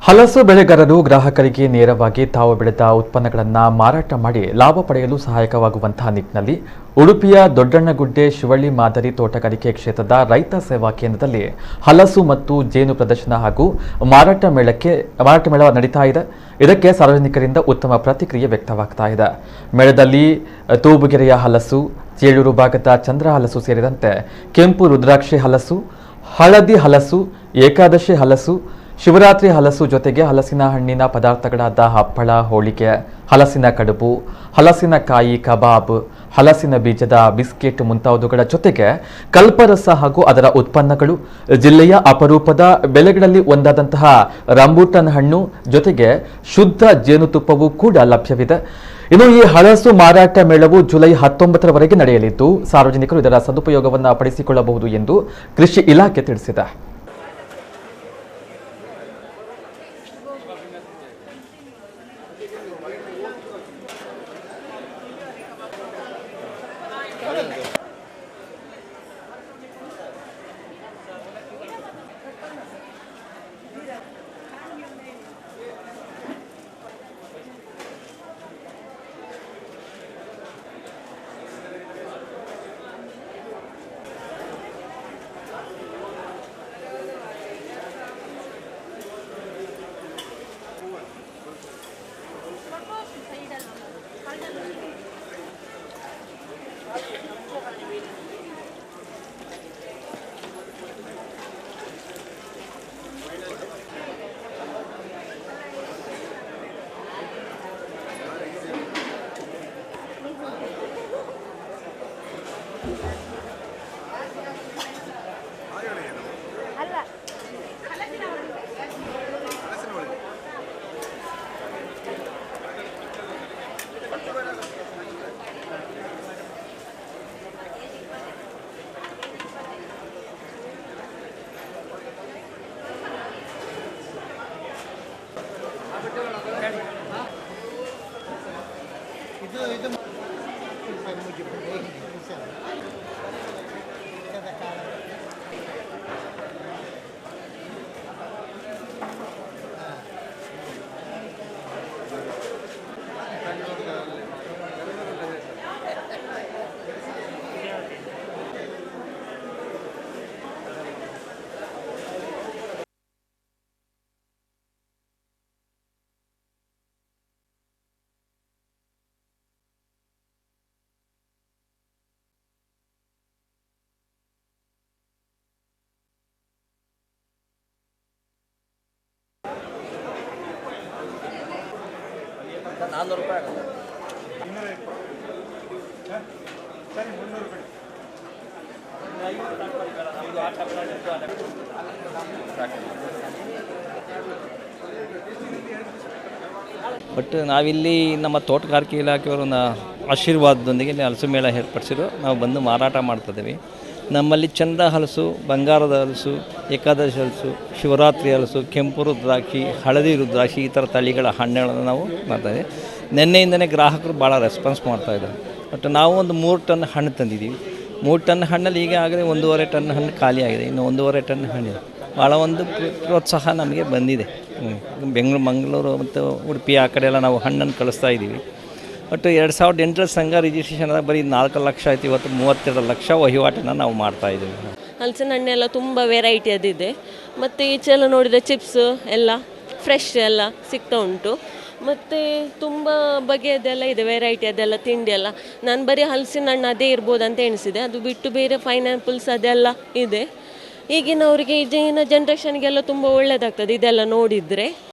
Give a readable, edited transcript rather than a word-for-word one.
ಹಲಸು ಬೆಳೆಗಾರರು ಗ್ರಾಹಕರಿಗೆ ನೇರವಾಗಿ ತಾವು ಬೆಳೆದ ಉತ್ಪನ್ನಗಳನ್ನು ಮಾರಾಟ ಮಾಡಿ ಲಾಭ ಪಡೆಯಲು ಸಹಾಯಕವಾಗುವಂತಹ ನಿಟ್ಟಿನಲ್ಲಿ ಉಡುಪಿಯ ದೊಡ್ಡಣ್ಣಗುಡ್ಡೆ ಶಿವಳ್ಳಿ ಮಾದರಿ ತೋಟಗಾರಿಕೆ ಕ್ಷೇತ್ರದ ರೈತ ಸೇವಾ ಕೇಂದ್ರದಲ್ಲಿ ಹಲಸು ಮತ್ತು ಜೇನು ಪ್ರದರ್ಶನ ಹಾಗೂ ಮಾರಾಟ ಮೇಳ ನಡೀತಾ ಇದೆ. ಇದಕ್ಕೆ ಸಾರ್ವಜನಿಕರಿಂದ ಉತ್ತಮ ಪ್ರತಿಕ್ರಿಯೆ ವ್ಯಕ್ತವಾಗ್ತಾ ಇದೆ. ಮೇಳದಲ್ಲಿ ತೂಬುಗೆರೆಯ ಹಲಸು, ಚೇಳೂರು ಭಾಗದ ಚಂದ್ರ ಹಲಸು ಸೇರಿದಂತೆ ಕೆಂಪು ರುದ್ರಾಕ್ಷಿ ಹಲಸು, ಹಳದಿ ಹಲಸು, ಏಕಾದಶಿ ಹಲಸು, ಶಿವರಾತ್ರಿ ಹಲಸು ಜೊತೆಗೆ ಹಲಸಿನ ಹಣ್ಣಿನ ಪದಾರ್ಥಗಳಾದ ಹಪ್ಪಳ, ಹೋಳಿಗೆ, ಹಲಸಿನ ಕಡುಬು, ಹಲಸಿನ ಕಾಯಿ ಕಬಾಬ್, ಹಲಸಿನ ಬೀಜದ ಬಿಸ್ಕೆಟ್ ಮುಂತಾದವುಗಳ ಜೊತೆಗೆ ಕಲ್ಪರಸ ಹಾಗೂ ಅದರ ಉತ್ಪನ್ನಗಳು, ಜಿಲ್ಲೆಯ ಅಪರೂಪದ ಬೆಳೆಗಳಲ್ಲಿ ಒಂದಾದಂತಹ ರಂಬೂಟನ್ ಹಣ್ಣು ಜೊತೆಗೆ ಶುದ್ಧ ಜೇನುತುಪ್ಪವೂ ಕೂಡ ಲಭ್ಯವಿದೆ. ಇನ್ನು ಈ ಹಲಸು ಮಾರಾಟ ಮೇಳವು ಜುಲೈ 19ರವರೆಗೆ ನಡೆಯಲಿದ್ದು ಸಾರ್ವಜನಿಕರು ಇದರ ಸದುಪಯೋಗವನ್ನು ಪಡಿಸಿಕೊಳ್ಳಬಹುದು ಎಂದು ಕೃಷಿ ಇಲಾಖೆ ತಿಳಿಸಿದೆ. ಬಟ್ ನಾವಿಲ್ಲಿ ನಮ್ಮ ತೋಟಗಾರಿಕೆ ಇಲಾಖೆಯವರ ಆಶೀರ್ವಾದದೊಂದಿಗೆ ಇಲ್ಲಿ ಹಲಸು ಮೇಳ ಏರ್ಪಡಿಸಿದ್ರು. ನಾವು ಬಂದು ಮಾರಾಟ ಮಾಡ್ತಿದ್ದೀವಿ. ನಮ್ಮಲ್ಲಿ ಚಂದ ಹಲಸು, ಬಂಗಾರದ ಹಲಸು, ಏಕಾದಶಿ ಹಲಸು, ಶಿವರಾತ್ರಿ ಹಲಸು, ಕೆಂಪು ರುದ್ರಾಕ್ಷಿ, ಹಳದಿ ರುದ್ರಾಕ್ಷಿ ಈ ಥರ ತಳಿಗಳ ಹಣ್ಣುಗಳನ್ನು ನಾವು ಮಾಡ್ತಾಯಿದ್ದೀವಿ. ನಿನ್ನೆಯಿಂದನೇ ಗ್ರಾಹಕರು ಭಾಳ ರೆಸ್ಪಾನ್ಸ್ ಮಾಡ್ತಾಯಿದ್ದಾರೆ. ಬಟ್ ನಾವು ಒಂದು 3 ಟನ್ ಹಣ್ಣು ತಂದಿದ್ದೀವಿ. 3 ಟನ್ ಹಣ್ಣಲ್ಲಿ ಈಗ ಆಗಲೇ 1.5 ಟನ್ ಹಣ್ಣು ಖಾಲಿ ಆಗಿದೆ. ಇನ್ನು 1.5 ಟನ್ ಹಣ್ಣಿದೆ. ಭಾಳ ಒಂದು ಪ್ರೋತ್ಸಾಹ ನಮಗೆ ಬಂದಿದೆ. ಮಂಗಳೂರು ಮತ್ತು ಉಡುಪಿ ಆ ಕಡೆ ಎಲ್ಲ ನಾವು ಹಣ್ಣನ್ನು ಕಳಿಸ್ತಾ ಇದ್ದೀವಿ. ಬಟ್ 2008 ಸಂಘ ರಿಜಿಸ್ಟ್ರೇಷನ್ ಆದಾಗ ಬರೀ 4 ಲಕ್ಷ ಆಯಿತು. ಇವತ್ತು 32 ಲಕ್ಷ ವಹಿವಾಟನ್ನು ನಾವು ಮಾಡ್ತಾಯಿದ್ದೀವಿ. ಹಲಸಿನ ಹಣ್ಣೆಲ್ಲ ತುಂಬ ವೆರೈಟಿ ಅದಿದೆ. ಮತ್ತು ಈಚೆಲ್ಲ ನೋಡಿದರೆ ಚಿಪ್ಸ್ ಎಲ್ಲ ಫ್ರೆಶ್ ಎಲ್ಲ ಸಿಗ್ತಾ ಉಂಟು. ಮತ್ತು ತುಂಬ ಬಗೆಯದೆಲ್ಲ ಇದೆ, ವೆರೈಟಿ ಅದೆಲ್ಲ ತಿಂಡಿ ಎಲ್ಲ. ನಾನು ಬರೀ ಹಲಸಿನ ಹಣ್ಣು ಅದೇ ಇರ್ಬೋದು ಅಂತ ಎಣಿಸಿದೆ. ಅದು ಬಿಟ್ಟು ಬೇರೆ ಪೈನಾಪಲ್ಸ್ ಅದೆಲ್ಲ ಇದೆ. ಈಗಿನವರಿಗೆ ಈಗಿನ ಜನ್ರೇಷನ್ಗೆಲ್ಲ ತುಂಬ ಒಳ್ಳೆಯದಾಗ್ತದೆ ಇದೆಲ್ಲ ನೋಡಿದರೆ.